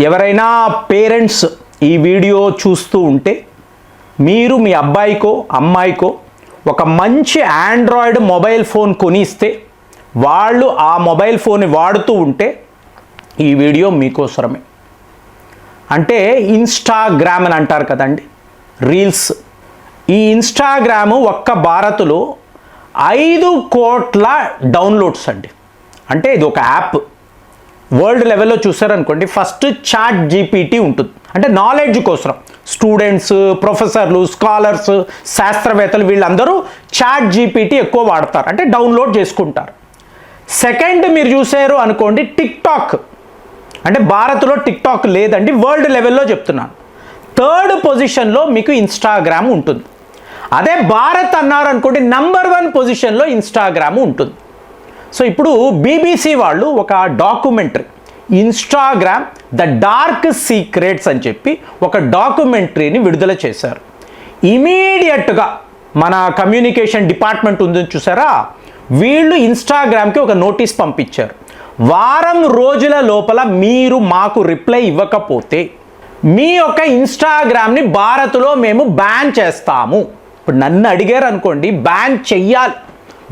ఎవరైనా పేరెంట్స్ ఈ వీడియో చూస్తూ ఉంటే మీరు మీ అబ్బాయికో అమ్మాయికో ఒక మంచి ఆండ్రాయిడ్ మొబైల్ ఫోన్ కొనిస్తే వాళ్ళు ఆ మొబైల్ ఫోన్ని వాడుతూ ఉంటే ఈ వీడియో మీకోసరమే. అంటే ఇన్స్టాగ్రామ్ అని అంటారు కదండి, రీల్స్. ఈ ఇన్స్టాగ్రాము ఒక్క భారత్లో 5 కోట్ల డౌన్లోడ్స్ అండి. అంటే ఇది ఒక యాప్. వరల్డ్ లెవెల్లో చూసారనుకోండి, ఫస్ట్ చాట్ జీపీటీ ఉంటుంది, అంటే నాలెడ్జ్ కోసం స్టూడెంట్స్, ప్రొఫెసర్లు, స్కాలర్స్, శాస్త్రవేత్తలు వీళ్ళందరూ చాట్ జీపీటీ ఎక్కువ వాడతారు, అంటే డౌన్లోడ్ చేసుకుంటారు. సెకండ్ మీరు చూసారు అనుకోండి టిక్టాక్, అంటే భారత్లో టిక్టాక్ లేదండి, వరల్డ్ లెవెల్లో చెప్తున్నాను. థర్డ్ పొజిషన్లో మీకు ఇన్స్టాగ్రామ్ ఉంటుంది. అదే భారత్ అన్నారు అనుకోండి నంబర్ 1 పొజిషన్లో ఇన్స్టాగ్రామ్ ఉంటుంది. సో ఇప్పుడు బీబీసీ వాళ్ళు ఒక documentary Instagram the dark secrets అని చెప్పి ఒక డాక్యుమెంటరీని విడుదల చేశారు. ఇమీడియట్గా మన కమ్యూనికేషన్ డిపార్ట్మెంట్ ఉందని చూసారా, వీళ్ళు ఇన్స్టాగ్రామ్కి ఒక నోటీస్ పంపించారు. వారం రోజుల లోపల మీరు మాకు రిప్లై ఇవ్వకపోతే మీ యొక్క ఇన్స్టాగ్రామ్ని భారత్లో మేము బ్యాన్ చేస్తాము. ఇప్పుడు నన్ను అడిగారు అనుకోండి, బ్యాన్ చెయ్యాలి,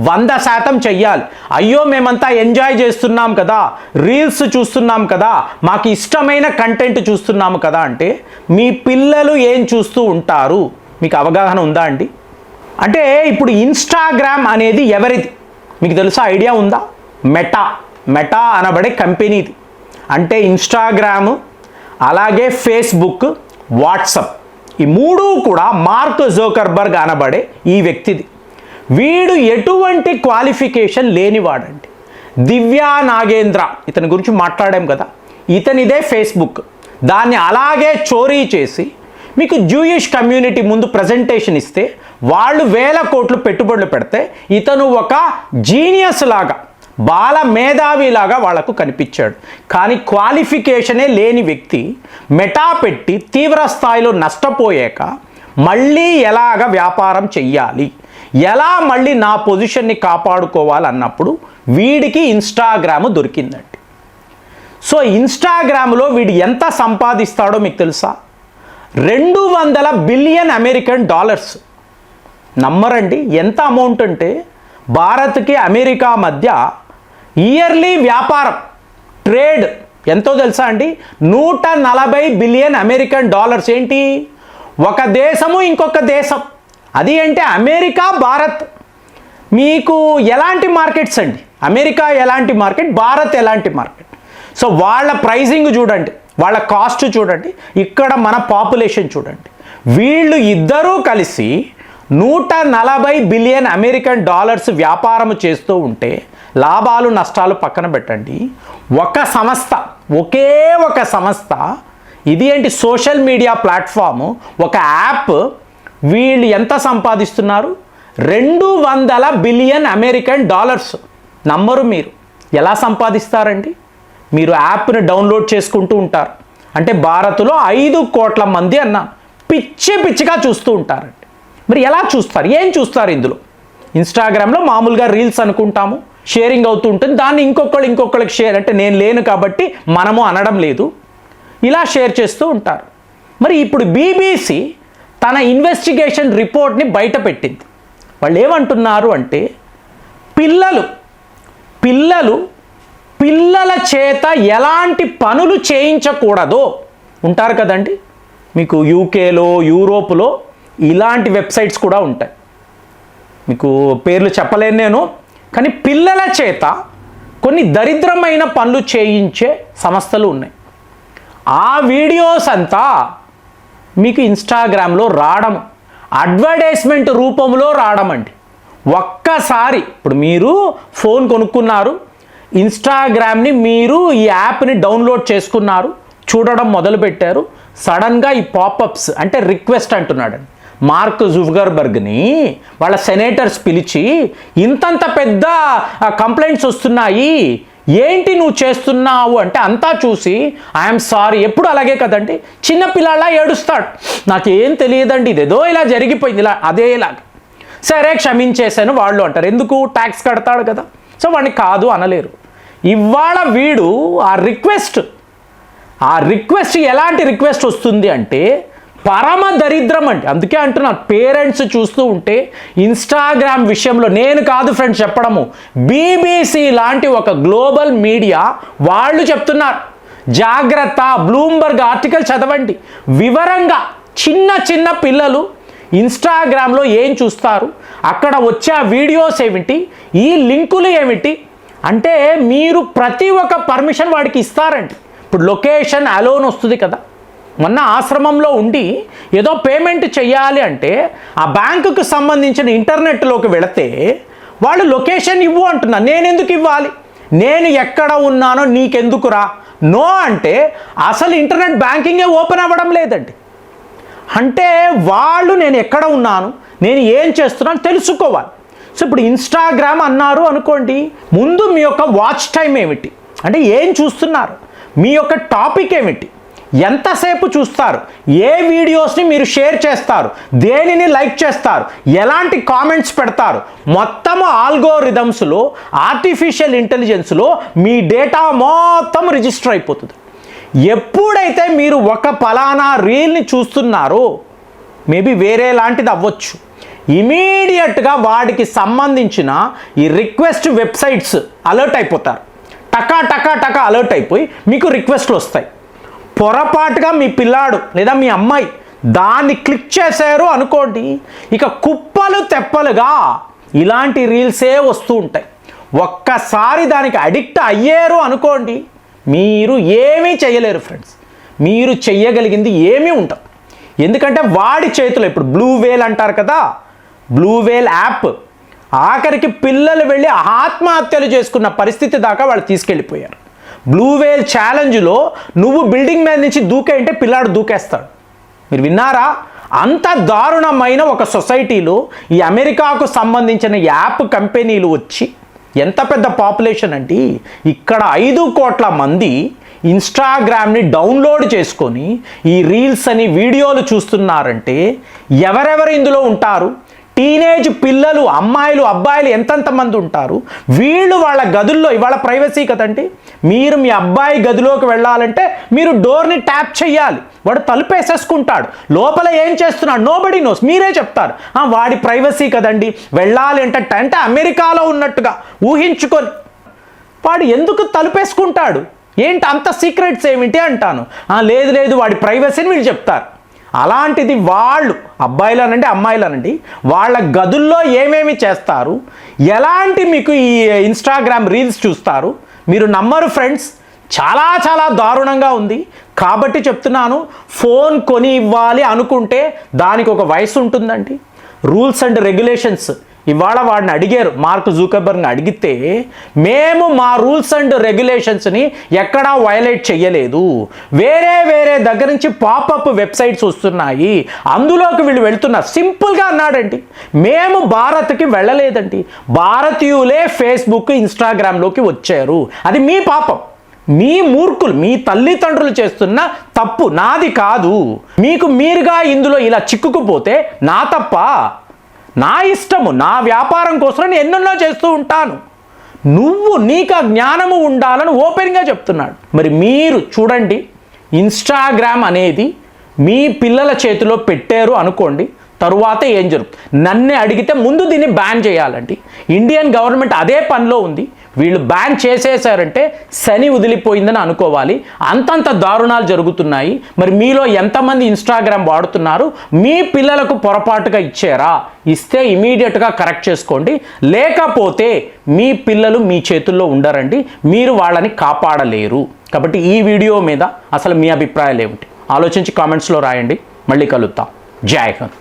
100% చెయ్యాలి. అయ్యో మేమంతా ఎంజాయ్ చేస్తున్నాం కదా, రీల్స్ చూస్తున్నాం కదా, మాకు ఇష్టమైన కంటెంట్ చూస్తున్నాము కదా అంటే మీ పిల్లలు ఏం చూస్తూ ఉంటారు మీకు అవగాహన ఉందా అండి? అంటే ఇప్పుడు ఇన్స్టాగ్రామ్ అనేది ఎవరిది మీకు తెలుసా, ఐడియా ఉందా? మెటా అనబడే కంపెనీది. అంటే ఇన్స్టాగ్రామ్, అలాగే ఫేస్బుక్, వాట్సాప్, ఈ 3 కూడా మార్క్ జోకర్బర్గ్ అనబడే ఈ వ్యక్తిది. వీడు ఎటువంటి క్వాలిఫికేషన్ లేనివాడండి. దివ్యా నాగేంద్ర, ఇతని గురించి మాట్లాడాం కదా, ఇతనిదే ఫేస్బుక్. దాన్ని అలాగే చోరీ చేసి మీకు జూయిష్ కమ్యూనిటీ ముందు ప్రజెంటేషన్ ఇస్తే వాళ్ళు 1000 కోట్లు పెట్టుబడులు పెడితే ఇతను ఒక జీనియస్ లాగా, బాల మేధావిలాగా వాళ్లకు కనిపించాడు. కానీ క్వాలిఫికేషనే లేని వ్యక్తి మెటా పెట్టి తీవ్ర స్థాయిలో నష్టపోయాక మళ్ళీ ఎలాగ వ్యాపారం చెయ్యాలి, ఎలా మళ్ళీ నా పొజిషన్ని కాపాడుకోవాలన్నప్పుడు వీడికి ఇన్స్టాగ్రామ్ దొరికిందండి. సో ఇన్స్టాగ్రామ్లో వీడు ఎంత సంపాదిస్తాడో మీకు తెలుసా? 200 బిలియన్ అమెరికన్ డాలర్స్. నమ్మరండి ఎంత అమౌంట్ అంటే, భారత్కి అమెరికా మధ్య ఇయర్లీ వ్యాపారం, ట్రేడ్ ఎంతో తెలుసా అండి? 140 బిలియన్ అమెరికన్ డాలర్స్. ఏంటి, ఒక దేశము ఇంకొక దేశం, అది అంటే అమెరికా భారత్. మీకు ఎలాంటి మార్కెట్స్ అండి? అమెరికా ఎలాంటి మార్కెట్, భారత్ ఎలాంటి మార్కెట్. సో వాళ్ళ ప్రైజింగ్ చూడండి, వాళ్ళ కాస్ట్ చూడండి, ఇక్కడ మన పాపులేషన్ చూడండి. వీళ్ళు ఇద్దరూ కలిసి 140 బిలియన్ అమెరికన్ డాలర్స్ వ్యాపారం చేస్తూ ఉంటే లాభాలు నష్టాలు పక్కన పెట్టండి, ఒక సంస్థ, ఒకే ఒక సంస్థ, ఇది ఏంటి సోషల్ మీడియా ప్లాట్ఫామ్, ఒక యాప్, వీళ్ళు ఎంత సంపాదిస్తున్నారు? 200 బిలియన్ అమెరికన్ డాలర్స్. నమ్మరు మీరు, ఎలా సంపాదిస్తారండి? మీరు యాప్ని డౌన్లోడ్ చేసుకుంటూ ఉంటారు, అంటే భారత్లో 5 కోట్ల మంది అన్న పిచ్చిగా చూస్తూ ఉంటారండి. మరి ఎలా చూస్తారు, ఏం చూస్తారు ఇందులో? ఇన్స్టాగ్రామ్లో మామూలుగా రీల్స్ అనుకుంటాము, షేరింగ్ అవుతూ ఉంటుంది, దాన్ని ఇంకొకళ్ళకి షేర్, అంటే నేను లేను కాబట్టి మనము అనడం లేదు, ఇలా షేర్ చేస్తూ ఉంటారు. మరి ఇప్పుడు బీబీసీ తన ఇన్వెస్టిగేషన్ రిపోర్ట్ని బయట పెట్టింది. వాళ్ళు ఏమంటున్నారు అంటే పిల్లల చేత ఎలాంటి పనులు చేయించకూడదో ఉంటారు కదండి, మీకు యూకేలో, యూరోప్లో ఇలాంటి వెబ్సైట్స్ కూడా ఉంటాయి, మీకు పేర్లు చెప్పలేను నేను. కానీ పిల్లల చేత కొన్ని దరిద్రమైన పనులు చేయించే సంస్థలు ఉన్నాయి. ఆ వీడియోస్ అంతా మీకు ఇన్స్టాగ్రామ్లో రావడం, అడ్వర్టైజ్మెంట్ రూపంలో రావడం అండి. ఒక్కసారి ఇప్పుడు మీరు ఫోన్ కొనుక్కున్నారు, ఇన్స్టాగ్రామ్ని మీరు ఈ యాప్ని డౌన్లోడ్ చేసుకున్నారు, చూడడం మొదలుపెట్టారు, సడన్గా ఈ పాపప్స్, అంటే రిక్వెస్ట్ అంటున్నాడు మార్క్ జుకర్బర్గ్ని వాళ్ళ సెనేటర్స్ పిలిచి, ఇంతంత పెద్ద కంప్లైంట్స్ వస్తున్నాయి, ఏంటి నువ్వు చేస్తున్నావు అంటే అంతా చూసి ఐఎమ్ సారీ. ఎప్పుడు అలాగే కదండి, చిన్నపిల్లలా ఏడుస్తాడు, నాకేం తెలియదండి, ఇదేదో ఇలా జరిగిపోయింది, ఇలా అదేలాగా, సరే క్షమించేశాను వాళ్ళు అంటారు. ఎందుకు? ట్యాక్స్ కడతాడు కదా, సో వాడిని కాదు అనలేరు. ఇవాళ వీడు ఆ రిక్వెస్ట్ ఆ రిక్వెస్ట్ ఎలాంటి రిక్వెస్ట్ వస్తుంది అంటే పరమ దరిద్రం అండి. అందుకే అంటున్నా, పేరెంట్స్ చూస్తూ ఉంటే ఇన్స్టాగ్రామ్ విషయంలో నేను కాదు ఫ్రెండ్స్ చెప్పడము, బీబీసీ లాంటి ఒక గ్లోబల్ మీడియా వాళ్ళు చెప్తున్నారు. జాగ్రత్త, బ్లూంబర్గ్ ఆర్టికల్ చదవండి వివరంగా. చిన్న చిన్న పిల్లలు ఇన్స్టాగ్రామ్లో ఏం చూస్తారు, అక్కడ వచ్చే వీడియోస్ ఏమిటి, ఈ లింకులు ఏమిటి అంటే మీరు ప్రతి ఒక్క పర్మిషన్ వాడికి ఇస్తారండి. ఇప్పుడు లొకేషన్ అలోన్ వస్తుంది కదా, మొన్న ఆశ్రమంలో ఉండి ఏదో పేమెంట్ చెయ్యాలి అంటే ఆ బ్యాంకుకు సంబంధించిన ఇంటర్నెట్లోకి వెళితే వాళ్ళు లొకేషన్ ఇవ్వు అంటున్నారు. నేను ఎందుకు ఇవ్వాలి, నేను ఎక్కడ ఉన్నానో నీకెందుకురా, నో అంటే అసలు ఇంటర్నెట్ బ్యాంకింగే ఓపెన్ అవ్వడం లేదండి. అంటే వాళ్ళు నేను ఎక్కడ ఉన్నాను, నేను ఏం చేస్తున్నాను తెలుసుకోవాలి. సో ఇప్పుడు ఇన్స్టాగ్రామ్ అన్నారు అనుకోండి, ముందు మీ యొక్క వాచ్ టైం ఏమిటి, అంటే ఏం చూస్తున్నారు, మీ యొక్క టాపిక్ ఏమిటి, ఎంతసేపు చూస్తారు, ఏ వీడియోస్ని మీరు షేర్ చేస్తారు, దేనిని లైక్ చేస్తారు, ఎలాంటి కామెంట్స్ పెడతారు, మొత్తం ఆల్గోరిథమ్స్లో ఆర్టిఫిషియల్ ఇంటెలిజెన్స్లో మీ డేటా మొత్తం రిజిస్టర్ అయిపోతుంది. ఎప్పుడైతే మీరు ఒక పలానా రీల్ని చూస్తున్నారో, మేబీ వేరే లాంటిది అవ్వచ్చు, ఇమీడియట్గా వాడికి సంబంధించిన ఈ రిక్వెస్ట్ వెబ్సైట్స్ అలర్ట్ అయిపోతారు. టకా టకా టకా అలర్ట్ అయిపోయి మీకు రిక్వెస్ట్లు వస్తాయి. పొరపాటుగా మీ పిల్లాడు లేదా మీ అమ్మాయి దాన్ని క్లిక్ చేశారు అనుకోండి, ఇక కుప్పలు తెప్పలుగా ఇలాంటి రీల్సే వస్తూ ఉంటాయి. ఒక్కసారి దానికి అడిక్ట్ అయ్యారు అనుకోండి, మీరు ఏమీ చేయలేరు ఫ్రెండ్స్. మీరు చెయ్యగలిగింది ఏమీ ఉండదు. ఎందుకంటే వాడి చేతిలో ఇప్పుడు బ్లూ వేల్ అంటారు కదా, బ్లూ వేల్ యాప్ ఆఖరికి పిల్లలు వెళ్ళి ఆత్మహత్యలు చేసుకున్న పరిస్థితి దాకా వాళ్ళు తీసుకెళ్ళిపోయారు. బ్లూ వేల్ ఛాలెంజ్లో నువ్వు బిల్డింగ్ మీద నుంచి దూకేంటే పిల్లాడు దూకేస్తాడు. మీరు విన్నారా? అంత దారుణమైన ఒక సొసైటీలో ఈ అమెరికాకు సంబంధించిన యాప్ కంపెనీలు వచ్చి, ఎంత పెద్ద పాపులేషన్ అంటే ఇక్కడ 5 కోట్ల మంది ఇన్స్టాగ్రామ్ని డౌన్లోడ్ చేసుకొని ఈ రీల్స్ అని వీడియోలు చూస్తున్నారంటే ఎవరెవరు ఇందులో ఉంటారు? టీనేజ్ పిల్లలు, అమ్మాయిలు, అబ్బాయిలు ఎంతెంతమంది ఉంటారు. వీళ్ళు వాళ్ళ గదుల్లో, ఇవాళ ప్రైవసీ కదండి, మీరు మీ అబ్బాయి గదిలోకి వెళ్ళాలంటే మీరు డోర్ని ట్యాప్ చేయాలి, వాడు తలుపేసేసుకుంటాడు, లోపల ఏం చేస్తున్నాడు నోబడీ నోస్, మీరే చెప్తారు. వాడి ప్రైవసీ కదండి, వెళ్ళాలి అంటే అమెరికాలో ఉన్నట్టుగా ఊహించుకొని వాడు ఎందుకు తలుపేసుకుంటాడు, ఏంటి అంత సీక్రెట్స్ ఏమిటి అంటాను. లేదు లేదు వాడి ప్రైవసీని వీళ్ళు చెప్తారు. అలాంటిది వాళ్ళు అబ్బాయిలనండి అమ్మాయిలనండి వాళ్ళ గదుల్లో ఏమేమి చేస్తారు, ఎలాంటి మీకు ఈ ఇన్స్టాగ్రామ్ రీల్స్ చూస్తారు, మీరు నమ్మరు ఫ్రెండ్స్. చాలా చాలా దారుణంగా ఉంది. కాబట్టి చెప్తున్నాను, ఫోన్ కొని ఇవ్వాలి అనుకుంటే దానికి ఒక వయసు ఉంటుందండి, రూల్స్ అండ్ రెగ్యులేషన్స్. ఇవాళ వాడిని అడిగారు, మార్క్ జూకర్బర్గ్ని అడిగితే, మేము మా రూల్స్ అండ్ రెగ్యులేషన్స్ని ఎక్కడా వయలేట్ చేయలేదు, వేరే వేరే దగ్గర నుంచి పాపప్ వెబ్సైట్స్ వస్తున్నాయి, అందులోకి వీళ్ళు వెళ్తున్నారు, సింపుల్గా అన్నాడండి. మేము భారత్కి వెళ్ళలేదండి, భారతీయులే ఫేస్బుక్ ఇన్స్టాగ్రామ్లోకి వచ్చారు, అది మీ పాపం, మీ మూర్ఖులు, మీ తల్లిదండ్రులు చేస్తున్న తప్పు, నాది కాదు. మీకు మీరుగా ఇందులో ఇలా చిక్కుకుపోతే నా తప్ప, నా ఇష్టము, నా వ్యాపారం కోసం నేను ఎన్నెన్నో చేస్తూ ఉంటాను, నీకు ఆ జ్ఞానము ఉండాలని ఓపెన్గా చెప్తున్నాడు. మరి మీరు చూడండి, ఇన్స్టాగ్రామ్ అనేది మీ పిల్లల చేతిలో పెట్టారు అనుకోండి, తరువాత ఏం జరుగుతుంది? నన్నే అడిగితే ముందు దీన్ని బ్యాన్ చేయాలండి. ఇండియన్ గవర్నమెంట్ అదే పనిలో ఉంది. వీళ్ళు బ్యాన్ చేసేసారంటే శని వదిలిపోయిందని అనుకోవాలి, అంతంత దారుణాలు జరుగుతున్నాయి. మరి మీలో ఎంతమంది ఇన్స్టాగ్రామ్ వాడుతున్నారు? మీ పిల్లలకు పొరపాటుగా ఇచ్చారా? ఇస్తే ఇమీడియట్గా కరెక్ట్ చేసుకోండి, లేకపోతే మీ పిల్లలు మీ చేతుల్లో ఉండరండి, మీరు వాళ్ళని కాపాడలేరు. కాబట్టి ఈ వీడియో మీద అసలు మీ అభిప్రాయాలు ఏమిటి ఆలోచించి కామెంట్స్లో రాయండి. మళ్ళీ కలుద్దాం. జై హింద్.